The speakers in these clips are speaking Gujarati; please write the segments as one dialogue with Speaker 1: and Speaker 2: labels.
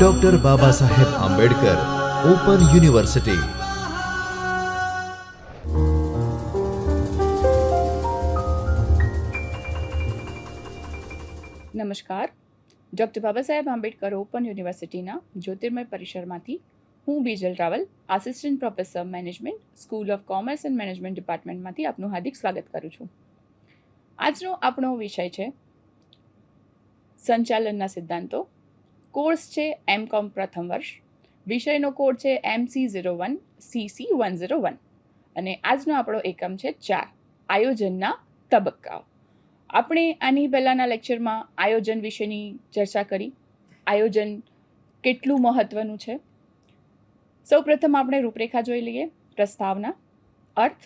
Speaker 1: Doctor Baba Saheb Ambedkar open university.
Speaker 2: નમસ્કાર. ડૉક્ટર બાબા સાહેબ આંબેડકર ઓપન યુનિવર્સિટીના જ્યોતિર્મય પરિસરમાંથી હું Bijal Raval, assistant professor management, school of commerce and management ડિપાર્ટમેન્ટમાંથી આપનું હાર્દિક સ્વાગત કરું છું. આજનો આપણો વિષય છે સંચાલનના સિદ્ધાંતો. કોર્સ છે M.Com પ્રથમ વર્ષ. વિષયનો કોડ છે MC01 CC101 અને આજનો આપણો એકમ છે 4 આયોજનના તબક્કાઓ. આપણે આની પહેલાંના લેક્ચરમાં આયોજન વિશેની ચર્ચા કરી. આયોજન કેટલું મહત્ત્વનું છે. સૌપ્રથમ આપણે રૂપરેખા જોઈ લઈએ. પ્રસ્તાવના, અર્થ,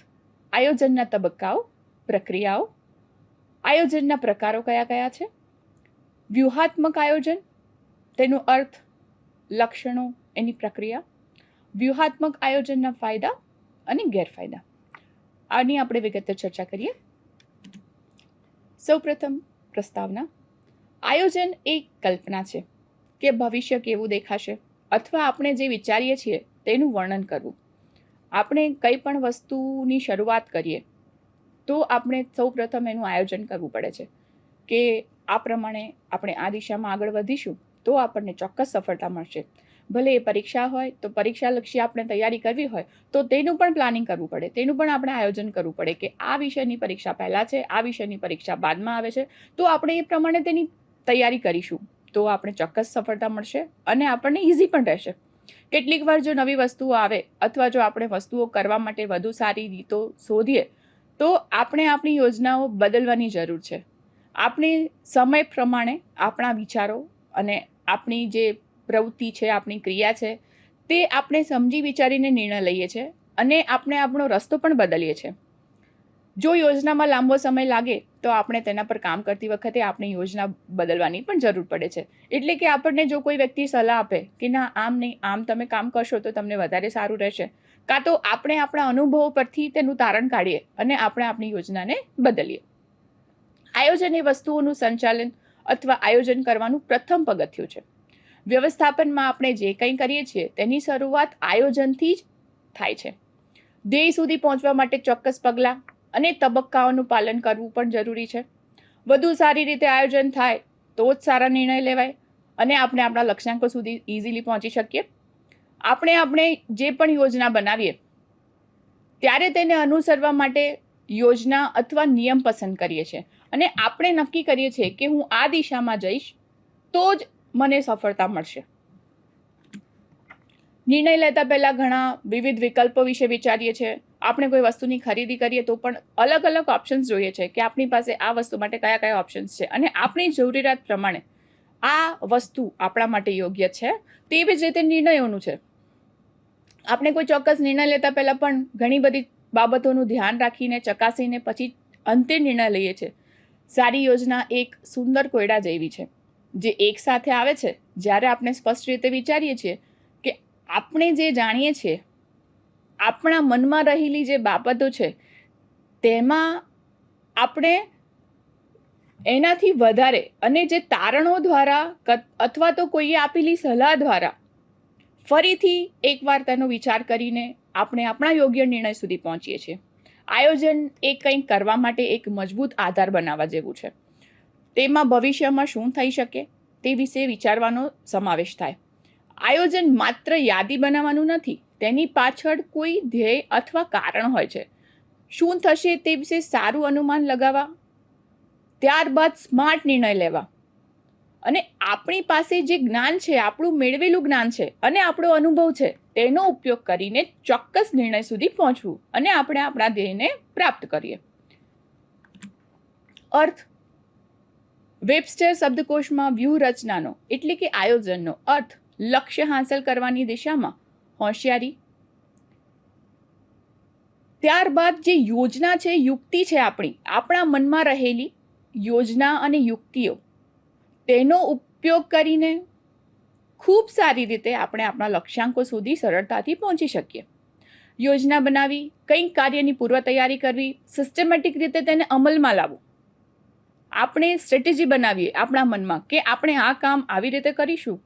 Speaker 2: આયોજનના તબક્કાઓ, પ્રક્રિયાઓ, આયોજનના પ્રકારો કયા કયા છે, વ્યૂહાત્મક આયોજન, તેનો અર્થ, લક્ષણો, એની પ્રક્રિયા, વ્યૂહાત્મક આયોજનના ફાયદા અને ગેરફાયદા. આની આપણે વિગતે ચર્ચા કરીએ. સૌપ્રથમ પ્રસ્તાવના. આયોજન એક કલ્પના છે કે ભવિષ્ય કેવું દેખાશે અથવા આપણે જે વિચારીએ છીએ તેનું વર્ણન કરવું. આપણે કંઈ પણ વસ્તુની શરૂઆત કરીએ તો આપણે સૌપ્રથમ એનું આયોજન કરવું પડે છે કે આ પ્રમાણે આપણે આ દિશામાં આગળ વધીશું તો આપણને ચોક્કસ સફળતા મળશે. ભલે એ પરીક્ષા હોય તો પરીક્ષાલક્ષી આપણે તૈયારી કરવી હોય તો તેનું પણ પ્લાનિંગ કરવું પડે, તેનું પણ આપણે આયોજન કરવું પડે કે આ વિષયની પરીક્ષા પહેલાં છે, આ વિષયની પરીક્ષા બાદમાં આવે છે, તો આપણે એ પ્રમાણે તેની તૈયારી કરીશું તો આપણે ચોક્કસ સફળતા મળશે અને આપણને ઇઝી પણ રહેશે. કેટલીક વાર જો નવી વસ્તુઓ આવે અથવા જો આપણે વસ્તુઓ કરવા માટે વધુ સારી રીતો શોધીએ તો આપણે આપણી યોજનાઓ બદલવાની જરૂર છે. આપણે સમય પ્રમાણે આપણા વિચારો અને આપણી જે પ્રવૃત્તિ છે, આપણી ક્રિયા છે, તે આપણે સમજી વિચારીને નિર્ણય લઈએ છીએ અને આપણે આપણો રસ્તો પણ બદલીએ છીએ. જો યોજનામાં લાંબો સમય લાગે તો આપણે તેના પર કામ કરતી વખતે આપણી યોજના બદલવાની પણ જરૂર પડે છે. એટલે કે આપણને જો કોઈ વ્યક્તિ સલાહ આપે કે ના આમ નહીં, આમ તમે કામ કરશો તો તમને વધારે સારું રહેશે, કાં તો આપણે આપણા અનુભવો પરથી તેનું તારણ કાઢીએ અને આપણે આપણી યોજનાને બદલીએ. આયોજન એ વસ્તુઓનું સંચાલન અથવા આયોજન કરવાનું પ્રથમ પગથિયું છે. વ્યવસ્થાપનમાં આપણે જે કંઈ કરીએ છીએ તેની શરૂઆત આયોજનથી જ થાય છે. ધ્યેય સુધી પહોંચવા માટે ચોક્કસ પગલાં અને તબક્કાઓનું પાલન કરવું પણ જરૂરી છે. વધુ સારી રીતે આયોજન થાય તો જ સારા નિર્ણય લેવાય અને આપણે આપણા લક્ષ્યાંકો સુધી ઇઝીલી પહોંચી શકીએ. આપણે જે પણ યોજના બનાવીએ ત્યારે તેને અનુસરવા માટે યોજના અથવા નિયમ પસંદ કરીએ છીએ અને આપણે નક્કી કરીએ છીએ કે હું આ દિશામાં જઈશ તો જ મને સફળતા મળશે. નિર્ણય લેતા પહેલાં ઘણા વિવિધ વિકલ્પો વિશે વિચારીએ છીએ. આપણે કોઈ વસ્તુની ખરીદી કરીએ તો પણ અલગ અલગ ઓપ્શન્સ જોઈએ છે કે આપણી પાસે આ વસ્તુ માટે કયા કયા ઓપ્શન્સ છે અને આપણી જરૂરિયાત પ્રમાણે આ વસ્તુ આપણા માટે યોગ્ય છે. તેવી જ રીતે નિર્ણયોનું છે. આપણે કોઈ ચોક્કસ નિર્ણય લેતા પહેલાં પણ ઘણી બધી બાબતોનું ધ્યાન રાખીને ચકાસીને પછી અંતે નિર્ણય લઈએ છીએ. સારી યોજના એક સુંદર કોયડા જેવી છે જે એક સાથે આવે છે જ્યારે આપણે સ્પષ્ટ રીતે વિચારીએ છીએ કે આપણે જે જાણીએ છીએ, આપણા મનમાં રહેલી જે બાબતો છે તેમાં આપણે એનાથી વધારે અને જે તારણો દ્વારા અથવા તો કોઈએ આપેલી સલાહ દ્વારા ફરીથી એકવાર તેનો વિચાર કરીને આપણે આપણા યોગ્ય નિર્ણય સુધી પહોંચીએ છીએ. આયોજન એ કંઈક કરવા માટે એક મજબૂત આધાર બનાવવા જેવું છે. તેમાં ભવિષ્યમાં શું થઈ શકે તે વિશે વિચારવાનો સમાવેશ થાય. આયોજન માત્ર યાદી બનાવવાનું નથી, તેની પાછળ કોઈ ધ્યેય અથવા કારણ હોય છે. શું થશે તે વિશે સારું અનુમાન લગાવવા, ત્યારબાદ સ્માર્ટ નિર્ણય લેવા અને આપણી પાસે જે જ્ઞાન છે, આપણું મેળવેલું જ્ઞાન છે અને આપણો અનુભવ છે તેનો ઉપયોગ કરીને ચોક્કસ નિર્ણય સુધી પહોંચવું અને આપણે આપણા ધ્યેયને પ્રાપ્ત કરીએ. અર્થ. વેબસ્ટર શબ્દકોશમાં વ્યૂહરચનાનો એટલે કે આયોજનનો અર્થ લક્ષ્ય હાંસલ કરવાની દિશામાં હોશિયારી. ત્યારબાદ જે યોજના છે, યુક્તિ છે, આપણા મનમાં રહેલી યોજના અને યુક્તિઓ તેનો ઉપયોગ કરીને ખૂબ સારી રીતે આપણે આપણા લક્ષ્યાંકો સુધી સરળતાથી પહોંચી શકીએ. યોજના બનાવી, કંઈક કાર્યની પૂર્વ તૈયારી કરવી, સિસ્ટમેટિક રીતે તેને અમલમાં લાવવું. આપણે સ્ટ્રેટેજી બનાવીએ આપણા મનમાં કે આપણે આ કામ આવી રીતે કરીશું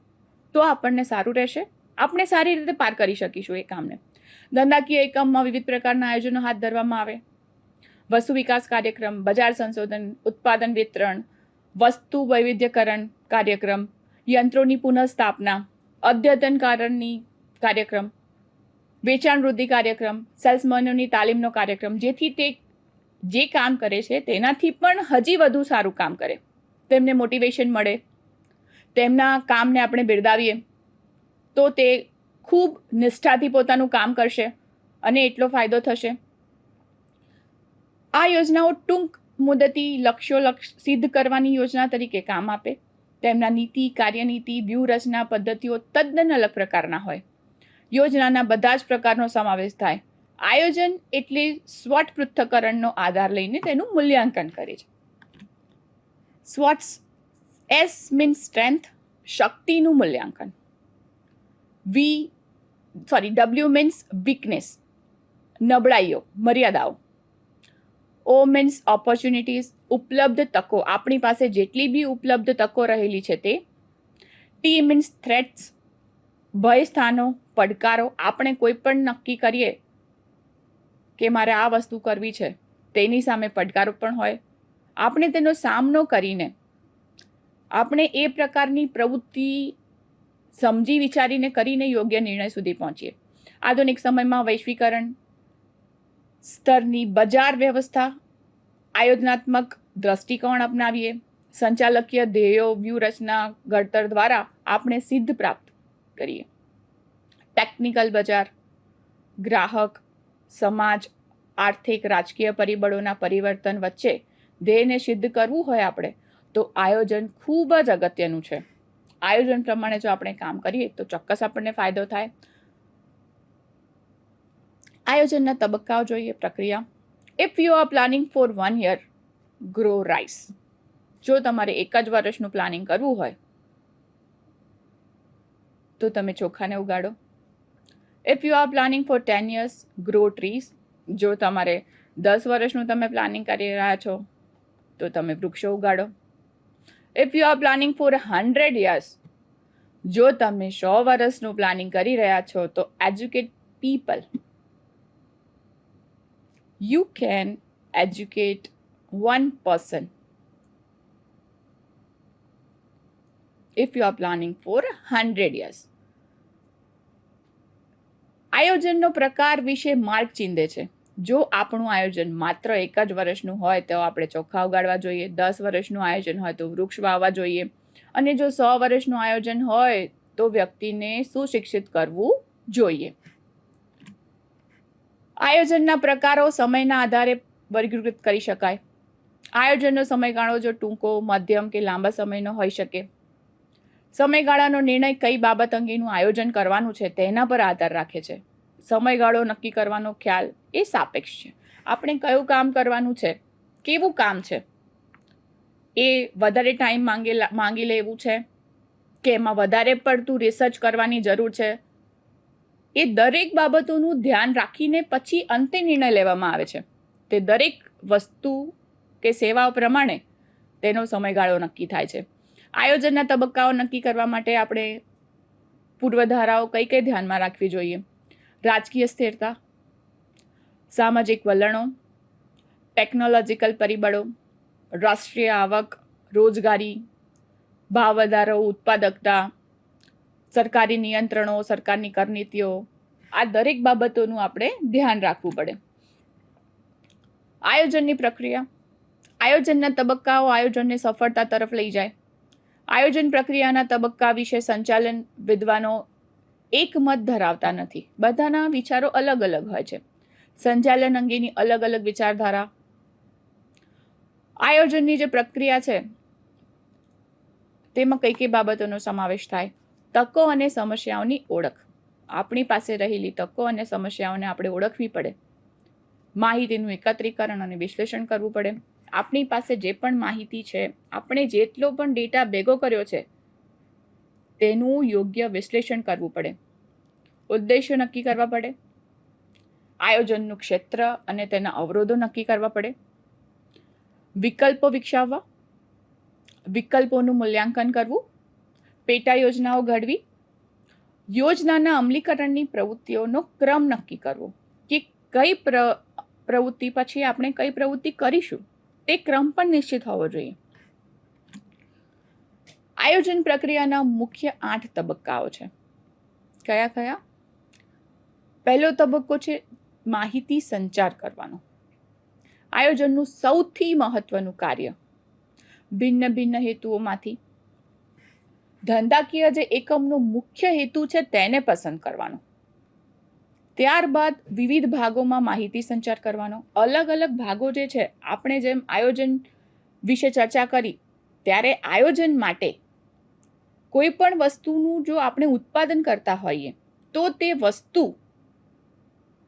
Speaker 2: તો આપણને સારું રહેશે, આપણે સારી રીતે પાર કરી શકીશું એ કામને. ધંધાકીય એકમમાં વિવિધ પ્રકારના આયોજનો હાથ ધરવામાં આવે. વસ્તુ વિકાસ કાર્યક્રમ, બજાર સંશોધન, ઉત્પાદન વિતરણ, વસ્તુ વૈવિધ્યકરણ કાર્યક્રમ, યંત્રોની પુનઃસ્થાપના, અદ્યતનકારણની કાર્યક્રમ, વેચાણ વૃદ્ધિ કાર્યક્રમ, સેલ્સમેનોની તાલીમનો કાર્યક્રમ, જેથી તે જે કામ કરે છે તેનાથી પણ હજી વધુ સારું કામ કરે, તેમને મોટિવેશન મળે, તેમના કામને આપણે બિરદાવીએ તો તે ખૂબ નિષ્ઠાથી પોતાનું કામ કરશે અને એટલો ફાયદો થશે. આ યોજનાઓ ટૂંક મુદતી લક્ષ્યો સિદ્ધ કરવાની યોજના તરીકે કામ આપે. તેમના નીતિ, કાર્યનીતિ, વ્યૂહરચના પદ્ધતિઓ તદ્દન અલગ પ્રકારના હોય. યોજનાના બધા જ પ્રકારનો સમાવેશ થાય. આયોજન એટલે સ્વોટ પૃથ્થકરણનો આધાર લઈને તેનું મૂલ્યાંકન કરે છે. સ્વોટ્સ, એસ મીન્સ સ્ટ્રેન્થ, શક્તિનું મૂલ્યાંકન. ડબલ્યુ મીન્સ વીકનેસ, નબળાઈઓ, મર્યાદાઓ. ઓ મીન્સ ઓપોર્ચ્યુનિટીઝ, ઉપલબ્ધ તકો, આપણી પાસે જેટલી બી ઉપલબ્ધ તકો રહેલી છે તે. ટી મીન્સ થ્રેટ્સ, ભય સ્થાનો, પડકારો. આપણે કોઈ પણ નક્કી કરીએ કે મારે આ વસ્તુ કરવી છે, તેની સામે પડકારો પણ હોય. આપણે તેનો સામનો કરીને આપણે એ પ્રકારની પ્રવૃત્તિ સમજી વિચારીને કરીને યોગ્ય નિર્ણય સુધી પહોંચીએ. આધુનિક સમયમાં વૈશ્વિકરણ સ્તરની બજાર વ્યવસ્થા, આયોજનાત્મક દ્રષ્ટિકોણ અપનાવીએ. સંચાલકીય ધ્યેયો, વ્યૂહરચના ઘડતર દ્વારા આપણે સિદ્ધ પ્રાપ્ત કરીએ. ટેકનિકલ બજાર, ગ્રાહક, સમાજ, આર્થિક, રાજકીય પરિબળોના પરિવર્તન વચ્ચે ધ્યેયને સિદ્ધ કરવું હોય આપણે તો આયોજન ખૂબ જ અગત્યનું છે. આયોજન પ્રમાણે જો આપણે કામ કરીએ તો ચોક્કસ આપણને ફાયદો થાય. આયોજનના તબક્કાઓ જોઈએ, પ્રક્રિયા. If you are planning four 1 year, grow rice. જો તમારે 1 જ વર્ષનું પ્લાનિંગ કરવું હોય તો તમે ચોખાને ઉગાડો. If you are planning for 10 years, grow trees. જો તમારે 10 વર્ષનું તમે પ્લાનિંગ કરી રહ્યા છો તો તમે વૃક્ષો ઉગાડો. If you are planning for 100 years, જો તમે 100 વર્ષનું પ્લાનિંગ કરી રહ્યા છો તો educate people. You can educate one person if you are planning for 100 years. આયોજનનો પ્રકાર વિશે માર્ગ ચિંધે છે. જો આપણું આયોજન માત્ર 1 જ વર્ષનું હોય તો આપણે ચોખા ઉગાડવા જોઈએ. 10 વર્ષનું આયોજન હોય તો વૃક્ષ વાવવા જોઈએ. અને જો 100 વર્ષનું આયોજન હોય તો વ્યક્તિને સુશિક્ષિત કરવું જોઈએ. આયોજનના પ્રકારો સમયના આધારે વર્ગીકૃત કરી શકાય. આયોજનનો સમયગાળો જો ટૂંકો, મધ્યમ કે લાંબા સમયનો હોઈ શકે. સમયગાળાનો નિર્ણય કઈ બાબત અંગેનું આયોજન કરવાનું છે તેના પર આધાર રાખે છે. સમયગાળો નક્કી કરવાનો ખ્યાલ એ સાપેક્ષ છે. આપણે કયું કામ કરવાનું છે, કેવું કામ છે, એ વધારે ટાઈમ માંગી લેવું છે કે એમાં વધારે પડતું રિસર્ચ કરવાની જરૂર છે, એ દરેક બાબતોનું ધ્યાન રાખીને પછી અંતે નિર્ણય લેવામાં આવે છે. તે દરેક વસ્તુ કે સેવાઓ પ્રમાણે તેનો સમયગાળો નક્કી થાય છે. આયોજનના તબક્કાઓ નક્કી કરવા માટે આપણે પૂર્વધારાઓ કઈ કઈ ધ્યાનમાં રાખવી જોઈએ. રાજકીય સ્થિરતા, સામાજિક વલણો, ટેકનોલોજીકલ પરિબળો, રાષ્ટ્રીય આવક, રોજગારી, ભાવ વધારો, ઉત્પાદકતા, સરકારી નિયંત્રણો, સરકારની કરનીતિઓ, આ દરેક બાબતોનું આપણે ધ્યાન રાખવું પડે. આયોજનની પ્રક્રિયા. આયોજનના તબક્કાઓ આયોજનને સફળતા તરફ લઈ જાય. આયોજન પ્રક્રિયાના તબક્કા વિશે સંચાલન વિદ્વાનો એક મત ધરાવતા નથી. બધાના વિચારો અલગ અલગ હોય છે. સંચાલન અંગેની અલગ અલગ વિચારધારા. આયોજનની જે પ્રક્રિયા છે તેમાં કઈ કઈ બાબતોનો સમાવેશ થાય. તકો અને સમસ્યાઓની ઓળખ. આપણી પાસે રહેલી તકો અને સમસ્યાઓને આપણે ઓળખવી પડે. માહિતીનું એકત્રીકરણ અને વિશ્લેષણ કરવું પડે. આપણી પાસે જે પણ માહિતી છે, આપણે જેટલો પણ ડેટા ભેગો કર્યો છે તેનું યોગ્ય વિશ્લેષણ કરવું પડે. ઉદ્દેશો નક્કી કરવા પડે. આયોજનનું ક્ષેત્ર અને તેના અવરોધો નક્કી કરવા પડે. વિકલ્પો વિકસાવવા, વિકલ્પોનું મૂલ્યાંકન કરવું, પેટા યોજનાઓ ઘડવી, યોજનાના અમલીકરણની પ્રવૃત્તિઓનો ક્રમ નક્કી કરવો કે કઈ પ્રવૃત્તિ પછી આપણે કઈ પ્રવૃત્તિ કરીશું તે ક્રમ પણ નિશ્ચિત હોવો જોઈએ. આયોજન પ્રક્રિયાના મુખ્ય 8 તબક્કાઓ છે. કયા કયા? પહેલો તબક્કો છે માહિતી સંચાર કરવાનો. આયોજનનું સૌથી મહત્વનું કાર્ય ભિન્ન ભિન્ન હેતુઓમાંથી ધંધાકીય જે એકમનો મુખ્ય હેતુ છે તેને પસંદ કરવાનો. ત્યારબાદ વિવિધ ભાગોમાં માહિતી સંચાર કરવાનો. અલગ અલગ ભાગો જે છે, આપણે જેમ આયોજન વિશે ચર્ચા કરી ત્યારે આયોજન માટે કોઈ પણ વસ્તુનું જો આપણે ઉત્પાદન કરતા હોઈએ તો તે વસ્તુ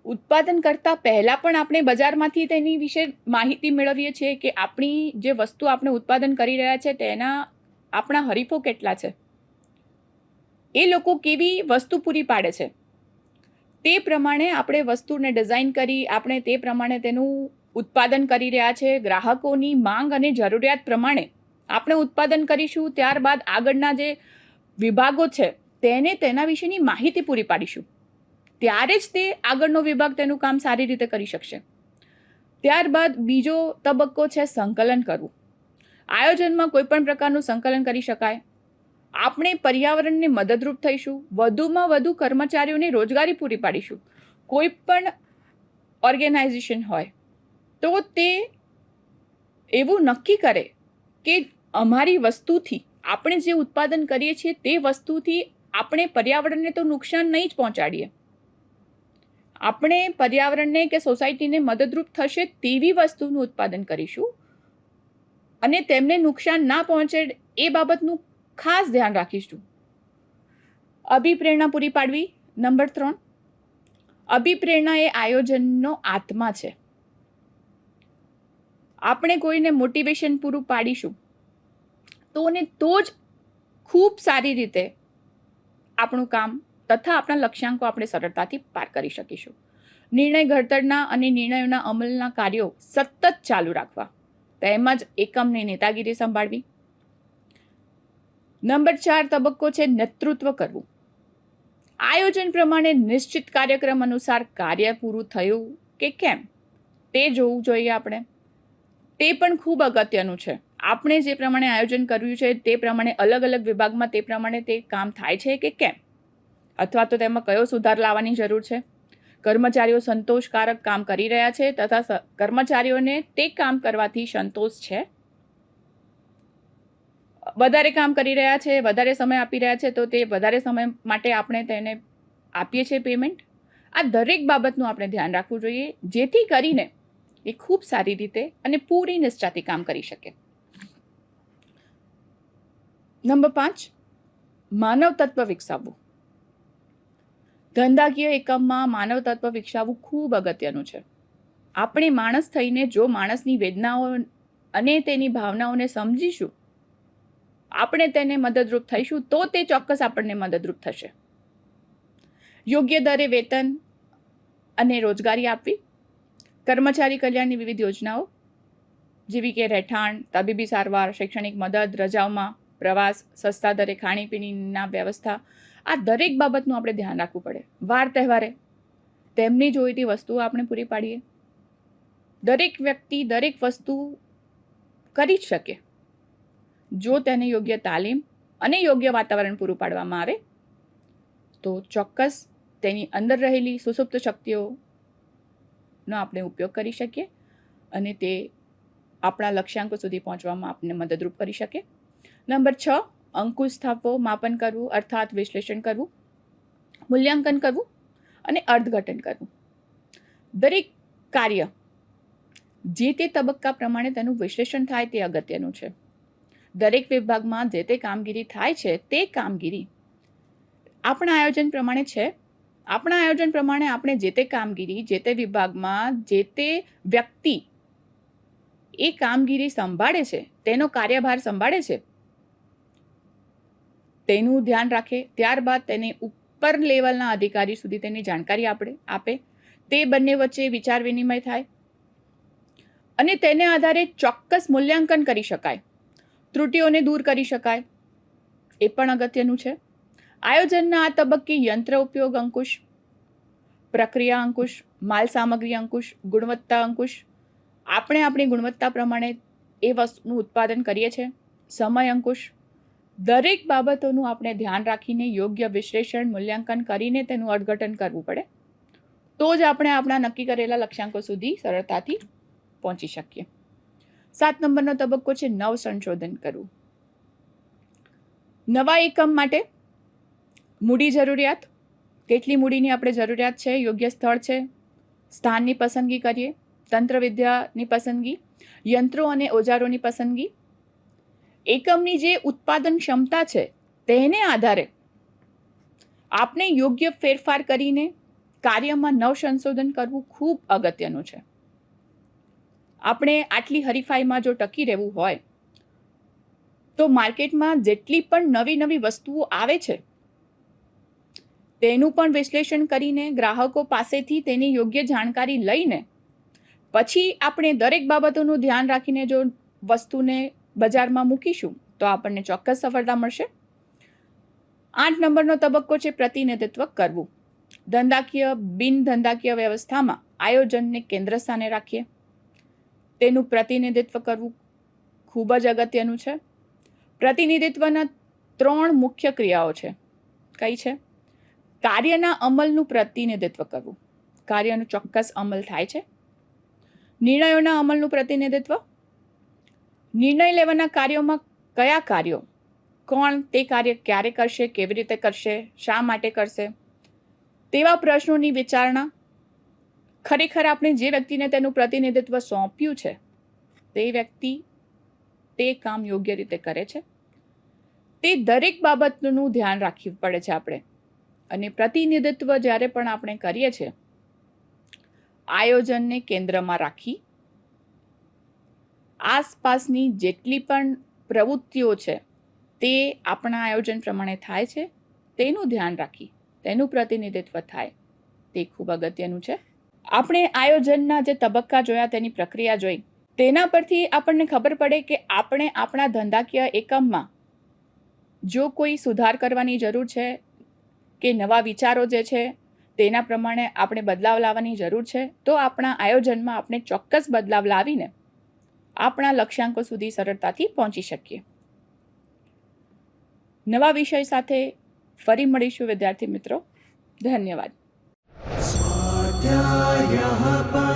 Speaker 2: ઉત્પાદન કરતા પહેલા પણ આપણે બજારમાંથી તેની વિશે માહિતી મેળવીએ છીએ કે આપણી જે વસ્તુ આપણે ઉત્પાદન કરી રહ્યા છે તેના આપણા હરીફો કેટલા છે, એ લોકો કેવી વસ્તુ પૂરી પાડે છે, તે પ્રમાણે આપણે વસ્તુને ડિઝાઇન કરી આપણે તે પ્રમાણે તેનું ઉત્પાદન કરી રહ્યા છે. ગ્રાહકોની માંગ અને જરૂરિયાત પ્રમાણે આપણે ઉત્પાદન કરીશું. ત્યારબાદ આગળના જે વિભાગો છે તેને તેના વિશેની માહિતી પૂરી પાડીશું. ત્યારે જ તે આગળનો વિભાગ તેનું કામ સારી રીતે કરી શકશે. ત્યારબાદ બીજો તબક્કો છે સંકલન કરવું. આયોજનમાં કોઈ પણ પ્રકારનું સંકલન કરી શકાય. આપણે પર્યાવરણને મદદરૂપ થઈશું. વધુમાં વધુ કર્મચારીઓને રોજગારી પૂરી પાડીશું. કોઈ પણ ઓર્ગેનાઇઝેશન હોય તો તે એવું નક્કી કરે કે અમારી વસ્તુથી આપણે જે ઉત્પાદન કરીએ છીએ તે વસ્તુથી આપણે પર્યાવરણને તો નુકસાન નહીં જ પહોંચાડીએ, આપણે પર્યાવરણને કે સોસાયટીને મદદરૂપ થશે તેવી વસ્તુનું ઉત્પાદન કરીશું અને તેમને નુકસાન ના પહોંચે એ બાબતનું ખાસ ધ્યાન રાખીશું. અભિપ્રેરણા પૂરી પાડવી. નંબર 3, અભિપ્રેરણા એ આયોજનનો આત્મા છે. આપણે કોઈને મોટિવેશન પૂરું પાડીશું તો જ ખૂબ સારી રીતે આપણું કામ તથા આપણા લક્ષ્યાંકો આપણે સરળતાથી પાર કરી શકીશું. નિર્ણય ઘડતરના અને નિર્ણયોના અમલના કાર્યો સતત ચાલુ રાખવા, તેમજ એકમની નેતાગીરી સંભાળવી. નંબર 4 તબક્કો છે નેતૃત્વ કરવું. આયોજન પ્રમાણે નિશ્ચિત કાર્યક્રમ અનુસાર કાર્ય પૂરું થયું કે કેમ તે જોવું જોઈએ આપણે. તે પણ ખૂબ અગત્યનું છે. આપણે જે પ્રમાણે આયોજન કર્યું છે તે પ્રમાણે અલગ અલગ વિભાગમાં તે પ્રમાણે તે કામ થાય છે કે કેમ, અથવા તો તેમાં કયો સુધાર લાવવાની જરૂર છે. કર્મચારીઓ સંતોષકારક કામ કરી રહ્યા છે તથા કર્મચારીઓને તે કામ કરવાથી સંતોષ છે, વધારે કામ કરી રહ્યા છે, વધારે સમય આપી રહ્યા છે તો તે વધારે સમય માટે આપણે તેને આપીએ છીએ પેમેન્ટ. આ દરેક બાબતનું આપણે ધ્યાન રાખવું જોઈએ જેથી કરીને એ ખૂબ સારી રીતે અને પૂરી નિષ્ઠાથી કામ કરી શકે. નંબર 5, માનવ તત્વ વિકસાવવું. ધંધાકીય એકમમાં માનવ તત્વ વિકસાવવું ખૂબ અગત્યનું છે. આપણે માણસ થઈને જો માણસની વેદનાઓ અને તેની ભાવનાઓને સમજીશું, આપણે તેને મદદરૂપ થઈશું તો તે ચોક્કસ આપણને મદદરૂપ થશે. યોગ્ય દરે વેતન અને રોજગારી આપવી. કર્મચારી કલ્યાણની વિવિધ યોજનાઓ જેવી કે રહેઠાણ, તબીબી સારવાર, શૈક્ષણિક મદદ, રજાઓમાં પ્રવાસ, સસ્તા દરે ખાણીપીણીના વ્યવસ્થા, આ દરેક બાબતનું આપણે ધ્યાન રાખવું પડે. વાર તહેવારે તેમની જોઈતી વસ્તુઓ આપણે પૂરી પાડીએ. દરેક વ્યક્તિ દરેક વસ્તુ કરી જ શકે જો તેને યોગ્ય તાલીમ અને યોગ્ય વાતાવરણ પૂરું પાડવામાં આવે તો ચોક્કસ તેની અંદર રહેલી સુસુપ્ત શક્તિઓનો આપણે ઉપયોગ કરી શકીએ અને તે આપણા લક્ષ્યાંકો સુધી પહોંચવામાં આપણને મદદરૂપ કરી શકે. નંબર 6, અંકુશ સ્થાપવો, માપન કરવું અર્થાત વિશ્લેષણ કરવું, મૂલ્યાંકન કરવું અને અર્થઘટન કરવું. દરેક કાર્ય જે તે તબક્કા પ્રમાણે તેનું વિશ્લેષણ થાય તે અગત્યનું છે. દરેક વિભાગમાં જે તે કામગીરી થાય છે તે કામગીરી આપણા આયોજન પ્રમાણે છે. આપણા આયોજન પ્રમાણે આપણે જે તે કામગીરી જે તે વિભાગમાં જે તે વ્યક્તિ એ કામગીરી સંભાળે છે, તેનો કાર્યભાર સંભાળે છે, તેનું ધ્યાન રાખે. ત્યારબાદ તેને ઉપર લેવલના અધિકારી સુધી તેની જાણકારી આપે. તે બંને વચ્ચે વિચાર વિનિમય થાય અને તેને આધારે ચોક્કસ મૂલ્યાંકન કરી શકાય, ત્રુટિઓને દૂર કરી શકાય. એ પણ અગત્યનું છે. આયોજનના આ તબક્કે યંત્ર ઉપયોગ અંકુશ, પ્રક્રિયા અંકુશ, માલ સામગ્રી અંકુશ, ગુણવત્તા અંકુશ, આપણે આપણી ગુણવત્તા પ્રમાણે એ વસ્તુનું ઉત્પાદન કરીએ છીએ, સમય અંકુશ, દરેક બાબતોનું આપણે ધ્યાન રાખીને યોગ્ય વિશ્લેષણ મૂલ્યાંકન કરીને તેનું અર્થઘટન કરવું પડે, તો જ આપણે આપણા નક્કી કરેલા લક્ષ્યાંકો સુધી સરળતાથી પહોંચી શકીએ. 7 નંબરનો તબક્કો છે નવ સંશોધન કરવું. નવા એકમ માટે મૂડી જરૂરિયાત, કેટલી મૂડીની આપણે જરૂરિયાત છે, યોગ્ય સ્થળ છે, સ્થાનની પસંદગી કરીએ, તંત્રવિદ્યાની પસંદગી, યંત્રો અને ઓજારોની પસંદગી, એકમની જે ઉત્પાદન ક્ષમતા છે તેને આધારે આપણે યોગ્ય ફેરફાર કરીને કાર્યમાં નવ સંશોધન કરવું ખૂબ અગત્યનું છે. આપણે આટલી હરીફાઈમાં જો ટકી રહેવું હોય તો માર્કેટમાં જેટલી પણ નવી નવી વસ્તુઓ આવે છે તેનું પણ વિશ્લેષણ કરીને ગ્રાહકો પાસેથી તેની યોગ્ય જાણકારી લઈને પછી આપણે દરેક બાબતોનું ધ્યાન રાખીને જો વસ્તુને બજારમાં મૂકીશું તો આપણને ચોક્કસ સફળતા મળશે. 8 નંબરનો તબક્કો છે પ્રતિનિધિત્વ કરવું. ધંધાકીય બિન ધંધાકીય વ્યવસ્થામાં આયોજનને કેન્દ્ર સ્થાને રાખીએ, તેનું પ્રતિનિધિત્વ કરવું ખૂબ જ અગત્યનું છે. પ્રતિનિધિત્વના 3 મુખ્ય ક્રિયાઓ છે. કઈ છે? કાર્યના અમલનું પ્રતિનિધિત્વ કરવું, કાર્યનો ચોક્કસ અમલ થાય છે. નિર્ણયોના અમલનું પ્રતિનિધિત્વ, નિર્ણય લેવાના કાર્યોમાં કયા કાર્યો, કોણ તે કાર્ય ક્યારે કરશે, કેવી રીતે કરશે, શા માટે કરશે, તેવા પ્રશ્નોની વિચારણા. ખરેખર આપણે જે વ્યક્તિને તેનું પ્રતિનિધિત્વ સોંપ્યું છે તે વ્યક્તિ તે કામ યોગ્ય રીતે કરે છે, તે દરેક બાબતનું ધ્યાન રાખવું પડે છે આપણે. અને પ્રતિનિધિત્વ જ્યારે પણ આપણે કરીએ છીએ આયોજનને કેન્દ્રમાં રાખી આસપાસની જેટલી પણ પ્રવૃત્તિઓ છે તે આપણા આયોજન પ્રમાણે થાય છે તેનું ધ્યાન રાખી તેનું પ્રતિનિધિત્વ થાય તે ખૂબ અગત્યનું છે. આપણે આયોજનના જે તબક્કા જોયા, તેની પ્રક્રિયા જોઈ, તેના પરથી આપણને ખબર પડે કે આપણે આપણા ધંધાકીય એકમમાં જો કોઈ સુધાર કરવાની જરૂર છે કે નવા વિચારો જે છે તેના પ્રમાણે આપણે બદલાવ લાવવાની જરૂર છે, તો આપણા આયોજનમાં આપણે ચોક્કસ બદલાવ લાવીને આપણા લક્ષ્યાંકો સુધી સરળતાથી પહોંચી શકીએ. નવા વિષય સાથે ફરી મળીશું વિદ્યાર્થી મિત્રો. ધન્યવાદ.
Speaker 3: स्वाध्यायः